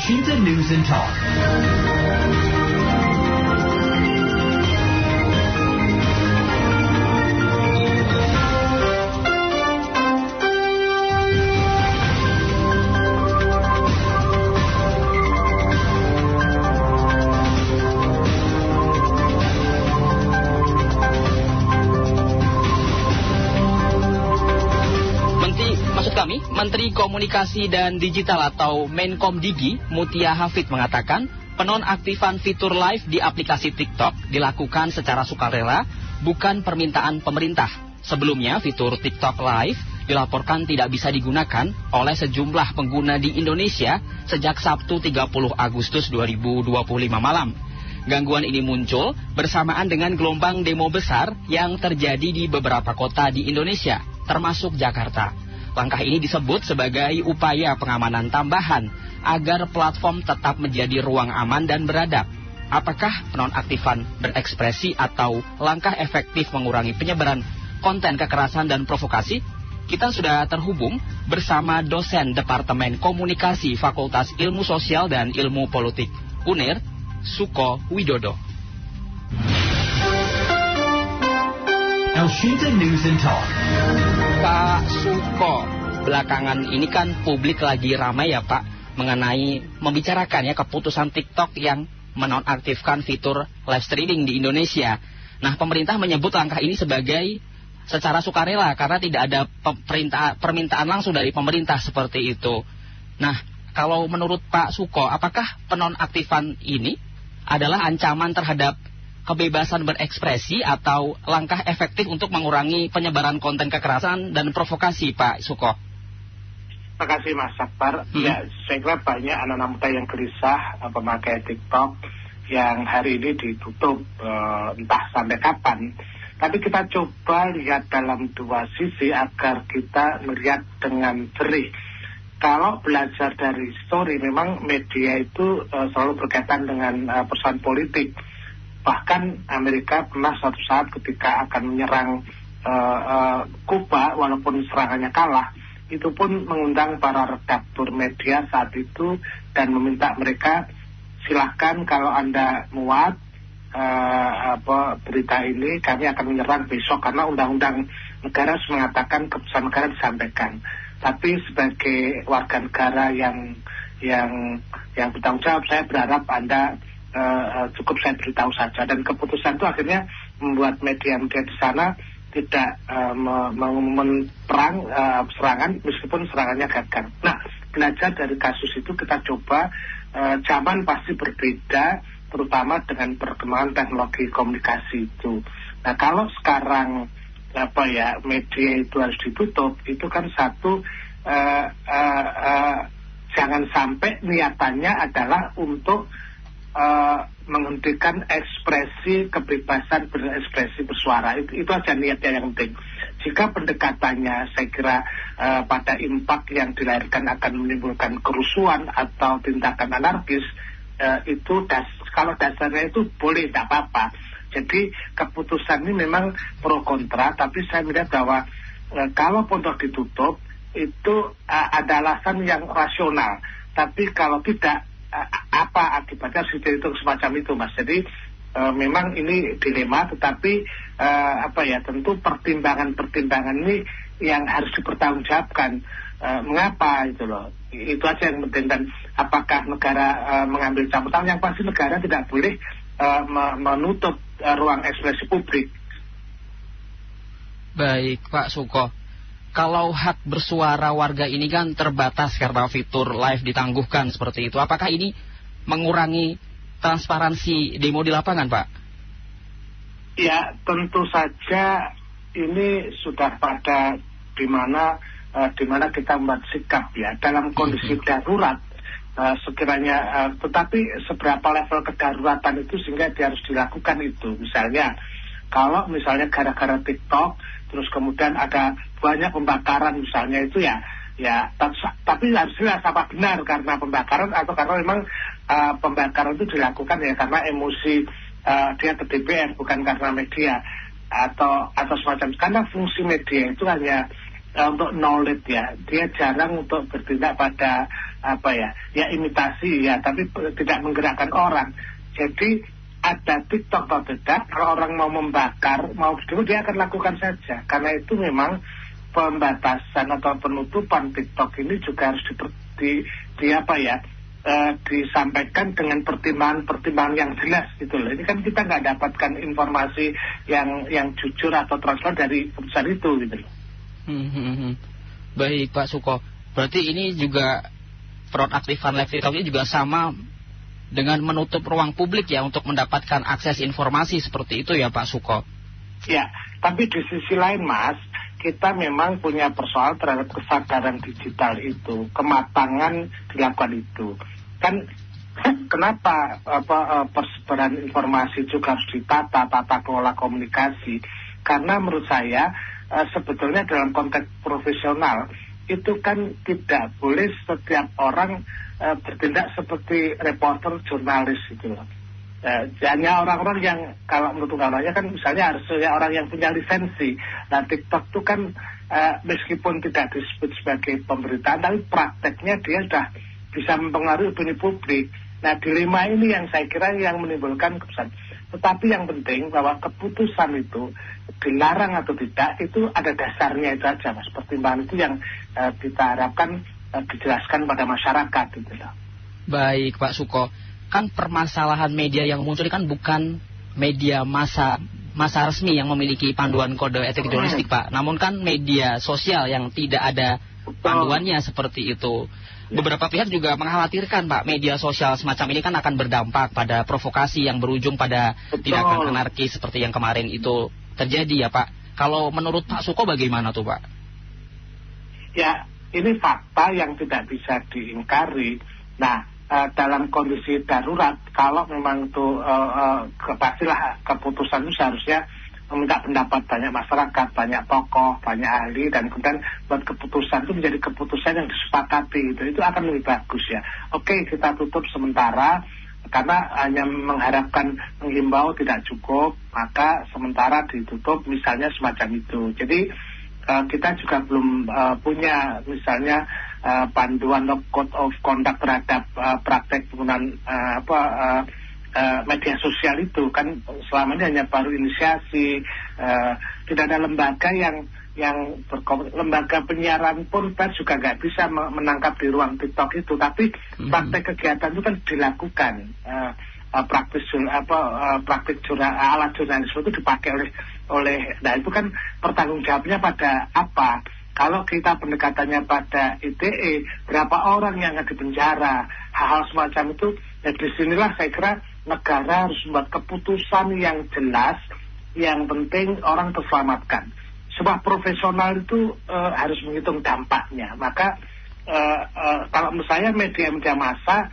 Shinta News and Talk. Menteri Komunikasi dan Digital atau Menkomdigi Mutia Hafid mengatakan penonaktifan fitur live di aplikasi TikTok dilakukan secara sukarela, bukan permintaan pemerintah. Sebelumnya fitur TikTok Live dilaporkan tidak bisa digunakan oleh sejumlah pengguna di Indonesia sejak Sabtu 30 Agustus 2025 malam. Gangguan ini muncul bersamaan dengan gelombang demo besar yang terjadi di beberapa kota di Indonesia, termasuk Jakarta. Langkah ini disebut sebagai upaya pengamanan tambahan agar platform tetap menjadi ruang aman dan beradab. Apakah penonaktifan berekspresi atau langkah efektif mengurangi penyebaran konten kekerasan dan provokasi? Kita sudah terhubung bersama dosen Departemen Komunikasi Fakultas Ilmu Sosial dan Ilmu Politik UNER, Suko Widodo. Shinta News and Talk. Pak Suko, belakangan ini kan publik lagi ramai ya Pak mengenai membicarakan ya keputusan TikTok yang menonaktifkan fitur live streaming di Indonesia. Nah, pemerintah menyebut langkah ini sebagai secara sukarela karena tidak ada permintaan langsung dari pemerintah seperti itu. Nah, kalau menurut Pak Suko, apakah penonaktifan ini adalah ancaman terhadap kebebasan berekspresi atau langkah efektif untuk mengurangi penyebaran konten kekerasan dan provokasi, Pak Suko? Terima kasih Mas Akbar. Ya, saya kira banyak anak-anak muda yang gelisah pemakai TikTok yang hari ini ditutup entah sampai kapan. Tapi kita coba lihat dalam dua sisi agar kita melihat dengan jernih. Kalau belajar dari story, memang media itu selalu berkaitan dengan persoalan politik. Bahkan Amerika pernah suatu saat ketika akan menyerang Kuba, walaupun serangannya kalah, itu pun mengundang para redaktur media saat itu dan meminta mereka, silahkan kalau Anda muat berita ini, kami akan menyerang besok karena undang-undang negara mengatakan keputusan negara disampaikan. Tapi sebagai warga negara yang bertanggung jawab, saya berharap Anda cukup saya beritahu saja. Dan keputusan itu akhirnya membuat media-media di sana tidak mengumumkan serangan meskipun serangannya gagal. Nah, belajar dari kasus itu kita coba, zaman pasti berbeda, terutama dengan perkembangan teknologi komunikasi itu. Nah, kalau sekarang media itu harus ditutup, itu kan satu, jangan sampai niatannya adalah untuk menghentikan ekspresi kebebasan berekspresi bersuara. Itu aja niatnya yang penting. Jika pendekatannya saya kira pada impak yang dilahirkan akan menimbulkan kerusuhan atau tindakan anarkis, itu kalau dasarnya itu boleh, tidak apa-apa. Jadi keputusan ini memang pro kontra, tapi saya melihat bahwa kalau pondok ditutup itu ada alasan yang rasional. Tapi kalau tidak, apa akibatnya harus dihitung semacam itu, Mas. Jadi memang ini dilema, tetapi tentu pertimbangan ini yang harus dipertanggungjawabkan. Mengapa itu loh? Itu aja yang penting. Dan apakah negara mengambil campur tangan? Yang pasti negara tidak boleh menutup ruang ekspresi publik. Baik, Pak Suko. Kalau hak bersuara warga ini kan terbatas karena fitur live ditangguhkan seperti itu. Apakah ini mengurangi transparansi demo di lapangan, Pak? Ya, tentu saja ini sudah pada di mana kita membuat sikap ya dalam kondisi darurat. Sekiranya, tetapi seberapa level kedaruratan itu sehingga dia harus dilakukan itu. Misalnya, kalau misalnya gara-gara TikTok, terus kemudian ada banyak pembakaran misalnya itu ya, tapi harus jelas apa benar karena pembakaran atau karena memang pembakaran itu dilakukan ya karena emosi dia ke DPR, bukan karena media atau semacam. Karena fungsi media itu hanya untuk knowledge ya, dia jarang untuk bertindak pada imitasi ya, tapi tidak menggerakkan orang. Jadi ada TikTok atau tidak, kalau orang mau membakar, mau berdemo, dia akan lakukan saja. Karena itu memang pembatasan atau penutupan TikTok ini juga harus disampaikan dengan pertimbangan yang jelas gitu loh. Ini kan kita nggak dapatkan informasi yang jujur atau transparan dari keputusan itu gitu loh. Baik Pak Suko, berarti ini juga penonaktifan live TikTok ini juga sama dengan menutup ruang publik ya untuk mendapatkan akses informasi seperti itu ya Pak Suko? Ya, tapi di sisi lain Mas, kita memang punya persoalan terhadap kesadaran digital itu, kematangan dilakukan itu. Kan kenapa persebaran informasi juga harus ditata, tata kelola komunikasi? Karena menurut saya sebetulnya dalam konteks profesional itu kan tidak boleh setiap orang bertindak seperti reporter, jurnalis gitu loh. Hanya orang-orang yang, kalau menurut undang-undangnya kan misalnya harus orang yang punya lisensi. Nah TikTok itu kan meskipun tidak disebut sebagai pemberitaan, tapi prakteknya dia sudah bisa mempengaruhi opini publik. Nah dilema ini yang saya kira yang menimbulkan keputusan. Tetapi yang penting bahwa keputusan itu dilarang atau tidak itu ada dasarnya itu aja Mas. Pertimbangan itu yang kita harapkan dijelaskan pada masyarakat gitu loh. Baik Pak Suko, kan permasalahan media yang muncul kan bukan media massa resmi yang memiliki panduan kode etik jurnalistik Pak, namun kan media sosial yang tidak ada panduannya seperti itu. Beberapa pihak juga mengkhawatirkan Pak, media sosial semacam ini kan akan berdampak pada provokasi yang berujung pada tindakan anarkis seperti yang kemarin itu terjadi ya Pak. Kalau menurut Pak Suko bagaimana tuh Pak? Ya, ini fakta yang tidak bisa diingkari. Nah, dalam kondisi darurat, kalau memang itu pastilah keputusan itu seharusnya meminta pendapat banyak masyarakat, banyak tokoh, banyak ahli, dan kemudian buat keputusan itu menjadi keputusan yang disepakati. Itu akan lebih bagus ya. Oke, kita tutup sementara karena hanya mengharapkan menghimbau tidak cukup, maka sementara ditutup misalnya semacam itu. Jadi kita juga belum punya misalnya panduan code of conduct terhadap praktek penggunaan media sosial itu kan selama ini hanya baru inisiasi, tidak ada lembaga yang lembaga penyiaran pun pers juga nggak bisa menangkap di ruang TikTok itu, tapi praktek kegiatan itu kan dilakukan, praktik alat jurnalisme itu dipakai oleh nah itu kan pertanggungjawabnya pada apa? Kalau kita pendekatannya pada ITE, berapa orang yang ada di penjara, hal-hal semacam itu, ya disinilah saya kira negara harus membuat keputusan yang jelas, yang penting orang terselamatkan. Sebuah profesional itu harus menghitung dampaknya. Maka kalau menurut saya media-media massa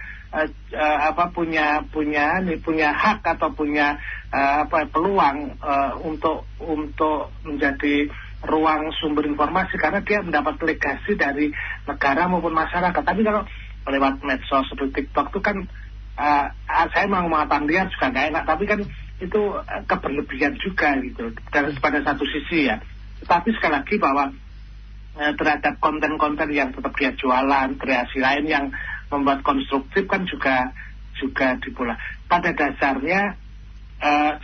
punya hak atau punya peluang untuk menjadi ruang sumber informasi karena dia mendapat legasi dari negara maupun masyarakat. Tapi kalau lewat medsos seperti TikTok itu kan saya mau mengatakan dia juga nggak enak, tapi kan itu keberlebihan juga gitu pada satu sisi ya. Tetapi sekali lagi bahwa terhadap konten-konten yang tetap dia jualan, kreasi lain yang membuat konstruktif kan juga dipola. Pada dasarnya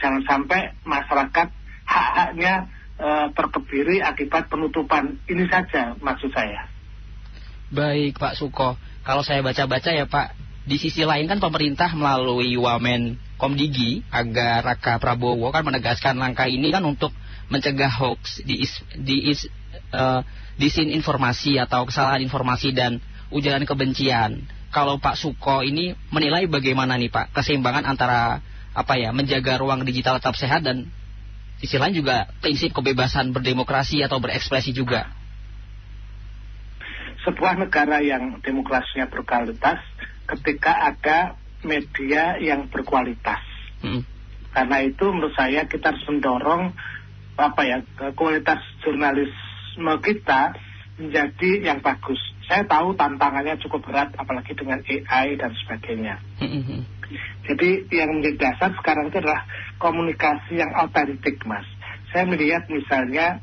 jangan sampai masyarakat hak-haknya terkebiri akibat penutupan. Ini saja maksud saya. Baik Pak Suko, kalau saya baca-baca ya Pak, di sisi lain kan pemerintah melalui Wamen Komdigi agar Raka Prabowo kan menegaskan langkah ini kan untuk mencegah hoax, disinformasi atau kesalahan informasi dan ujaran kebencian. Kalau Pak Suko ini menilai bagaimana nih Pak keseimbangan antara menjaga ruang digital tetap sehat dan sisi lain juga prinsip kebebasan berdemokrasi atau berekspresi juga? Sebuah negara yang demokrasinya berkualitas ketika ada media yang berkualitas. Karena itu menurut saya kita harus mendorong kualitas jurnalisme kita menjadi yang bagus. Saya tahu tantangannya cukup berat apalagi dengan AI dan sebagainya. Jadi yang menjadi dasar sekarang itu adalah komunikasi yang autentik Mas. Saya melihat misalnya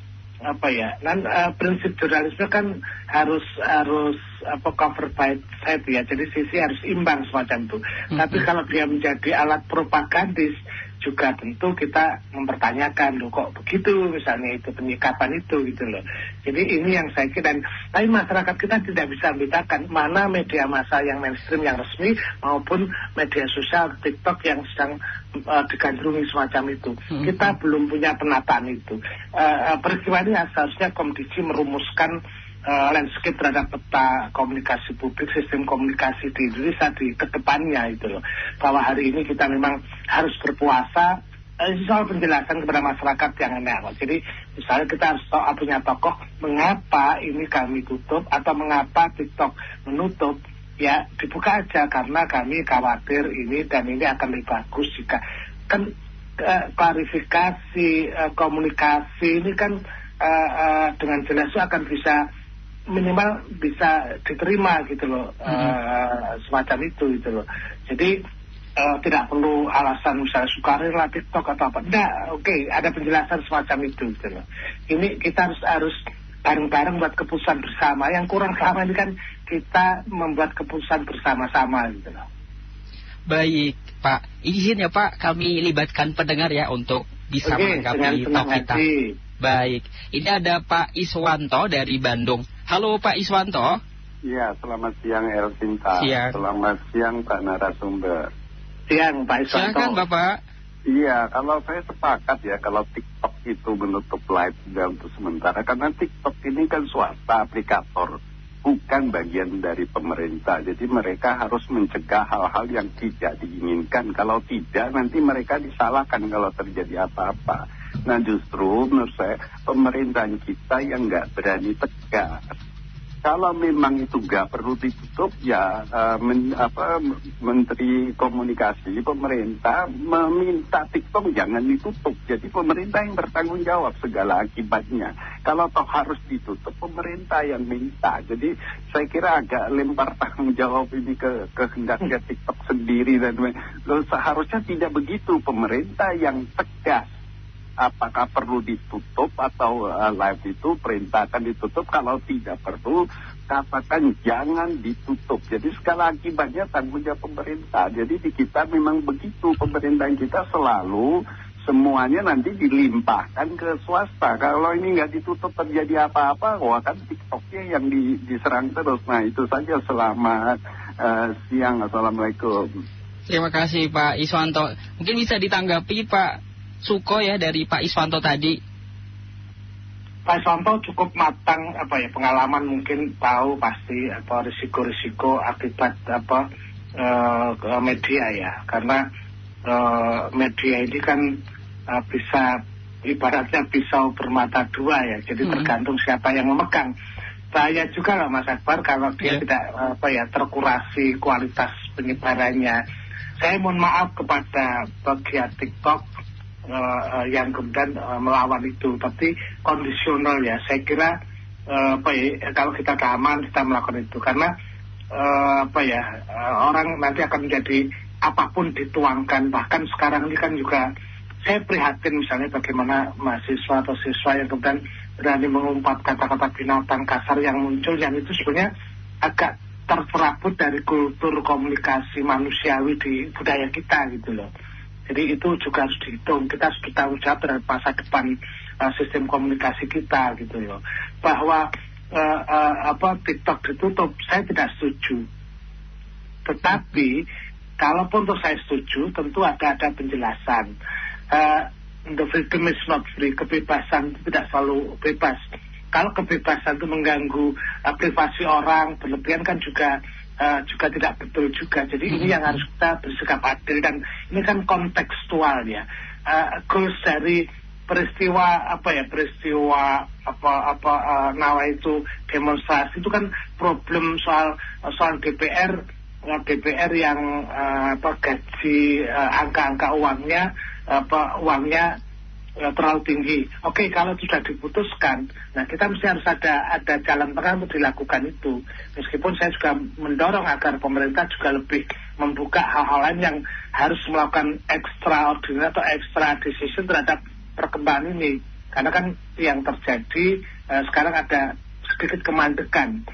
prinsip jurnalisme kan harus cover by side ya, jadi sisi harus imbang semacam itu. Tapi kalau dia menjadi alat propagandis juga tentu kita mempertanyakan, loh kok begitu misalnya itu penyikapan itu gitu loh. Jadi ini yang saya kira, tapi masyarakat kita tidak bisa membedakan mana media massa yang mainstream yang resmi maupun media sosial TikTok yang sedang digandrungi semacam itu. Kita belum punya penataan itu. Peristiwa ini seharusnya Komdigi merumuskan landscape terhadap peta komunikasi publik, sistem komunikasi di Indonesia di kedepannya itu loh. Bahwa hari ini kita memang harus berpuasa soal penjelasan kepada masyarakat yang enak. Jadi misalnya kita harus punya tokoh mengapa ini kami tutup atau mengapa TikTok menutup. Ya dibuka aja karena kami khawatir ini dan ini akan lebih bagus jika kan klarifikasi komunikasi ini kan dengan jelas akan bisa minimal bisa diterima gitu loh, semacam itu gitu loh. Jadi tidak perlu alasan misalnya sukarela TikTok atau apa. Enggak, oke, ada penjelasan semacam itu gitu loh. Ini kita harus bareng-bareng buat keputusan bersama. Yang kurang sama ini kan kita membuat keputusan bersama-sama gitu loh. Baik, Pak. Izin ya Pak, kami libatkan pendengar ya untuk bisa menanggapi talk kita. Baik, ini ada Pak Iswanto dari Bandung. Halo Pak Iswanto. Iya, selamat siang Elvinta. Siang. Selamat siang Pak narasumber. Siang Pak Iswanto. Silakan Bapak. Iya, kalau saya sepakat ya kalau TikTok itu menutup live juga untuk sementara, karena TikTok ini kan swasta aplikator, bukan bagian dari pemerintah. Jadi mereka harus mencegah hal-hal yang tidak diinginkan. Kalau tidak, nanti mereka disalahkan kalau terjadi apa-apa. Nah justru menurut saya pemerintahan kita yang nggak berani tegas. Kalau memang itu nggak perlu ditutup ya Menteri Komunikasi pemerintah meminta TikTok jangan ditutup. Jadi pemerintah yang bertanggung jawab segala akibatnya. Kalau toh harus ditutup pemerintah yang minta. Jadi saya kira agak lempar tanggung jawab ini ke kehendaknya TikTok sendiri dan seharusnya tidak begitu, pemerintah yang tegas. Apakah perlu ditutup atau live itu perintahkan ditutup, kalau tidak perlu katakan jangan ditutup. Jadi segala akibatnya tanggung jawab pemerintah. Jadi di kita memang begitu, pemerintahan kita selalu semuanya nanti dilimpahkan ke swasta. Kalau ini nggak ditutup terjadi apa-apa, wah kan TikToknya yang diserang terus. Nah itu saja, selamat siang, assalamualaikum. Terima kasih Pak Iswanto. Mungkin bisa ditanggapi Pak Suko ya dari Pak Iswanto tadi. Pak Iswanto cukup matang pengalaman, mungkin tahu pasti risiko-risiko akibat media ya, karena media ini kan bisa ibaratnya pisau bermata dua ya, jadi tergantung siapa yang memegang. Bahaya juga lah Mas Akbar kalau dia tidak terkurasi kualitas penyebarannya. Saya mohon maaf kepada pegiat TikTok yang kemudian melawan itu, tapi kondisional ya. Saya kira kalau kita aman kita melakukan itu, karena orang nanti akan menjadi apapun dituangkan. Bahkan sekarang ini kan juga saya prihatin misalnya bagaimana mahasiswa atau siswa yang kemudian berani mengumpat kata-kata binatang kasar yang muncul, yang itu sebenarnya agak terperabot dari kultur komunikasi manusiawi di budaya kita gitu loh. Jadi itu juga harus dihitung. Kita harus bertanggung jawab terhadap masa depan sistem komunikasi kita gitu loh. Bahwa TikTok ditutup, saya tidak setuju. Tetapi kalaupun saya setuju, tentu ada penjelasan. The freedom is not free. Kebebasan itu tidak selalu bebas. Kalau kebebasan itu mengganggu privasi orang berlebihan kan juga tidak betul juga. Jadi ini yang harus kita bersikap adil, dan ini kan kontekstual ya. Goals dari peristiwa nawa itu demonstrasi itu kan problem soal DPR yang gaji angka-angka uangnya terlalu tinggi. Oke, kalau sudah diputuskan, nah kita mesti harus ada jalan tengah untuk dilakukan itu. Meskipun saya juga mendorong agar pemerintah juga lebih membuka hal-hal lain yang harus melakukan extraordinary atau extra decision terhadap perkembangan ini. Karena kan yang terjadi sekarang ada sedikit kemandekan.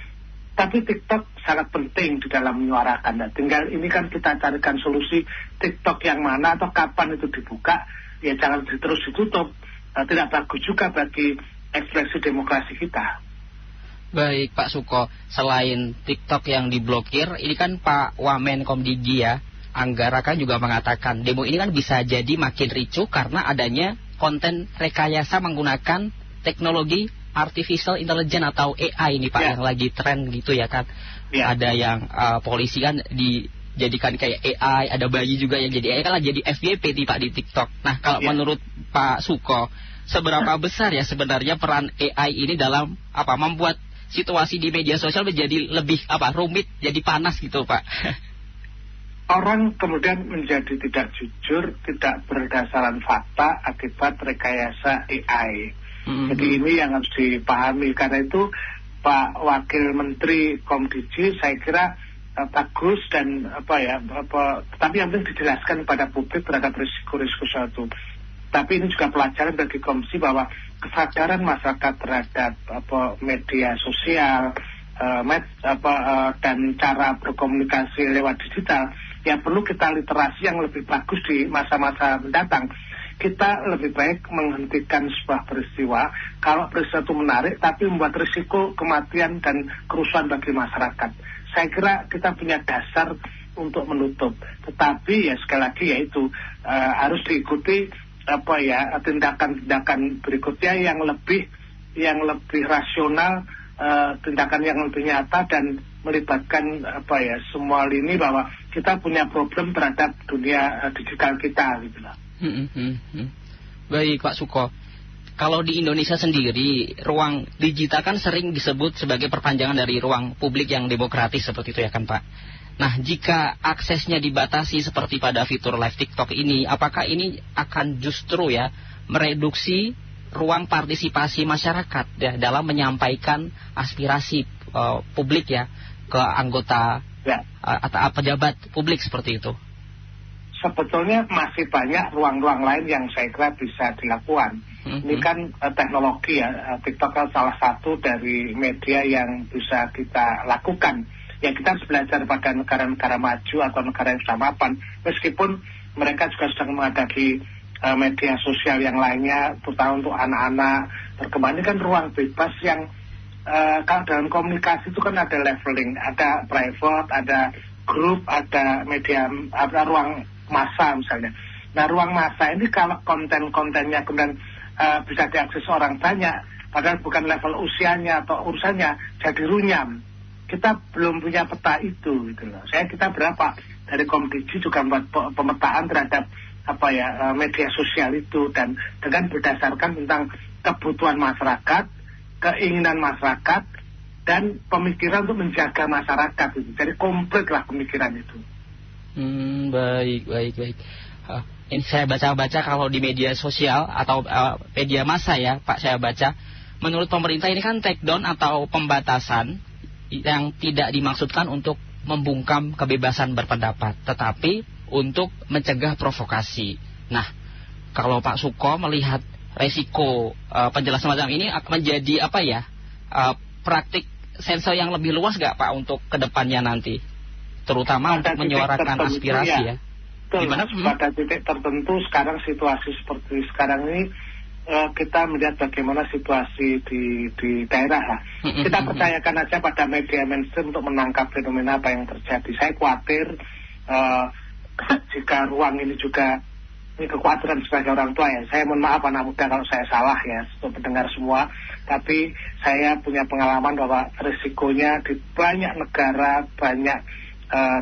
Tapi TikTok sangat penting di dalam menyuarakan. Nah, tinggal ini kan kita carikan solusi TikTok yang mana atau kapan itu dibuka. Ya jangan terus ditutup. Tidak bagus juga bagi ekspresi demokrasi kita. Baik Pak Suko, selain TikTok yang diblokir, ini kan Pak Wamenkom Digi ya, Anggara kan juga mengatakan demo ini kan bisa jadi makin ricuh karena adanya konten rekayasa menggunakan teknologi artificial intelligence atau AI ini Pak, yang lagi tren gitu ya kan. Ada yang polisi kan dijadikan kayak AI, ada bayi juga yang jadi AI, kan jadi FYP nih Pak di TikTok. Nah kalau menurut Pak Suko, seberapa besar ya sebenarnya peran AI ini dalam membuat situasi di media sosial menjadi lebih rumit, jadi panas gitu Pak? Orang kemudian menjadi tidak jujur, tidak berdasarkan fakta akibat rekayasa AI. Jadi ini yang harus dipahami. Karena itu Pak Wakil Menteri Komdigi saya kira bagus dan tapi yang penting dijelaskan kepada publik terhadap risiko-risiko suatu. Tapi ini juga pelajaran bagi Komisi bahwa kesadaran masyarakat terhadap media sosial dan cara berkomunikasi lewat digital ya perlu kita literasi yang lebih bagus di masa-masa mendatang. Kita lebih baik menghentikan sebuah peristiwa kalau peristiwa itu menarik tapi membuat risiko kematian dan kerusuhan bagi masyarakat. Saya kira kita punya dasar untuk menutup. Tetapi ya sekali lagi yaitu harus diikuti tindakan-tindakan berikutnya yang lebih rasional, tindakan yang lebih nyata dan melibatkan semua lini bahwa kita punya problem terhadap dunia digital kita gitu lah. Baik Pak Suko, kalau di Indonesia sendiri ruang digital kan sering disebut sebagai perpanjangan dari ruang publik yang demokratis seperti itu ya kan Pak. Nah, jika aksesnya dibatasi seperti pada fitur live TikTok ini, apakah ini akan justru ya mereduksi ruang partisipasi masyarakat ya dalam menyampaikan aspirasi publik ya ke anggota atau pejabat publik seperti itu? Sebetulnya masih banyak ruang-ruang lain yang saya kira bisa dilakukan. Ini kan teknologi ya, TikTok kan salah satu dari media yang bisa kita lakukan. Ya kita harus belajar pada negara-negara maju atau negara yang sudah mapan, meskipun mereka juga sedang menghadapi media sosial yang lainnya, terutama untuk anak-anak berkembang. Ini kan ruang bebas yang kalau dalam komunikasi itu kan ada leveling, ada private, ada grup, ada media, ada ruang massa misalnya. Nah ruang massa ini kalau konten-kontennya kemudian bisa diakses orang banyak, padahal bukan level usianya atau urusannya, jadi runyam. Kita belum punya peta itu gitu loh. Kita berapa dari Komdigi juga membuat pemetaan terhadap media sosial itu dan dengan berdasarkan tentang kebutuhan masyarakat, keinginan masyarakat dan pemikiran untuk menjaga masyarakat itu. Jadi komplit lah pemikiran itu. Baik. Ini saya baca-baca kalau di media sosial atau media massa ya Pak, saya baca menurut pemerintah ini kan take down atau pembatasan yang tidak dimaksudkan untuk membungkam kebebasan berpendapat, tetapi untuk mencegah provokasi. Nah, kalau Pak Suko melihat resiko penjelasan macam ini akan menjadi praktik sensor yang lebih luas nggak Pak untuk kedepannya nanti, terutama untuk menyuarakan aspirasi ya? Gimana? Pada titik tertentu sekarang situasi seperti sekarang ini kita melihat bagaimana situasi di daerah. Kita percayakan aja pada media mainstream untuk menangkap fenomena apa yang terjadi. Saya khawatir jika ruang ini juga, ini kekhawatiran sebagai orang tua ya. Saya mohon maaf anak muda kalau saya salah ya untuk mendengar semua. Tapi saya punya pengalaman bahwa risikonya di banyak negara, banyak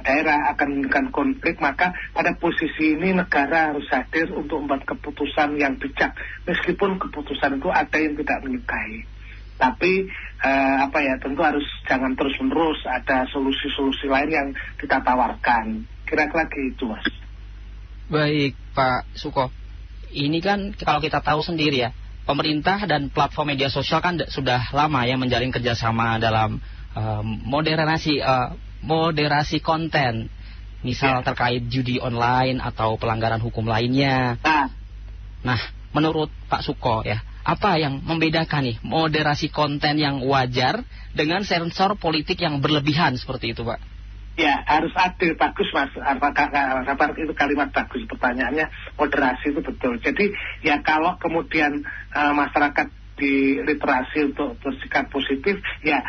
daerah akan menimbulkan konflik, maka pada posisi ini negara harus hadir untuk membuat keputusan yang bijak, meskipun keputusan itu ada yang tidak menyukai. Tapi tentu harus jangan terus-menerus, ada solusi-solusi lain yang kita tawarkan. Kira-kira gitu Mas. Baik Pak Suko, ini kan kalau kita tahu sendiri ya, pemerintah dan platform media sosial kan sudah lama ya menjalin kerjasama dalam moderasi konten, misal terkait judi online atau pelanggaran hukum lainnya. Nah, menurut Pak Suko ya, Apa yang membedakan nih moderasi konten yang wajar dengan sensor politik yang berlebihan seperti itu, Pak? Ya, harus adil. Bagus, Mas. Itu kalimat bagus. Pertanyaannya, moderasi itu betul. Jadi, ya kalau kemudian masyarakat diliterasi untuk bersikap positif, ya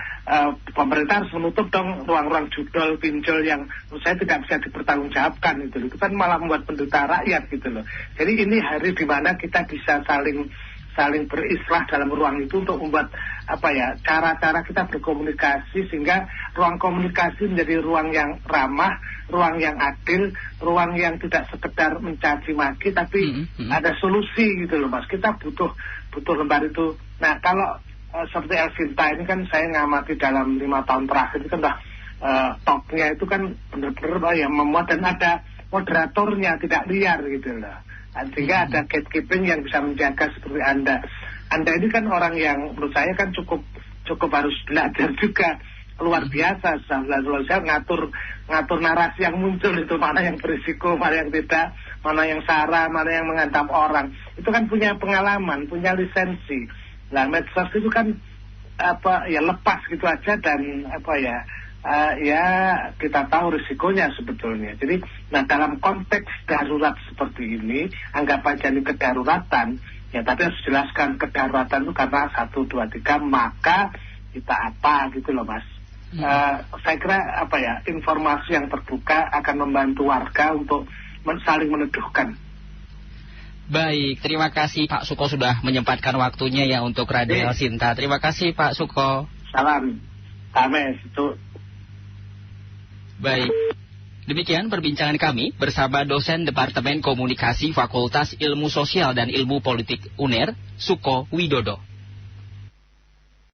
pemerintah harus menutup dong ruang-ruang judol, pinjol yang menurut saya tidak bisa dipertanggungjawabkan gitu loh. Itu kan malah membuat penderitaan rakyat gitu loh. Jadi ini hari di mana kita bisa saling berislah dalam ruang itu untuk membuat cara-cara kita berkomunikasi sehingga ruang komunikasi menjadi ruang yang ramah, ruang yang adil, ruang yang tidak sekedar mencaci maki tapi ada solusi gitu loh, Mas. Kita butuh lembar itu. Nah, kalau seperti Elvinta ini kan saya ngamati dalam 5 tahun terakhir itu kan talknya itu kan benar-benar yang memuat dan ada moderatornya, tidak liar gitu loh. Sehingga ada gatekeeping yang bisa menjaga seperti Anda. Anda ini kan orang yang menurut saya kan cukup harus belajar juga, luar biasa. Saya ngatur narasi yang muncul itu, mana yang berisiko, mana yang tidak, mana yang sara, mana yang menghantam orang. Itu kan punya pengalaman, punya lisensi. Nah, medsos itu kan lepas gitu aja dan kita tahu risikonya sebetulnya. Jadi, dalam konteks darurat seperti ini, anggap aja ini kedaruratan, ya tapi harus jelaskan kedaruratan itu karena 1, 2, 3, maka kita apa gitu loh, Mas. Saya kira informasi yang terbuka akan membantu warga untuk saling meneduhkan. Baik, terima kasih Pak Suko sudah menyempatkan waktunya ya untuk Radio Elvinta. Terima kasih Pak Suko. Salam. Ames itu. Baik, demikian perbincangan kami bersama dosen Departemen Komunikasi Fakultas Ilmu Sosial dan Ilmu Politik UNER, Suko Widodo.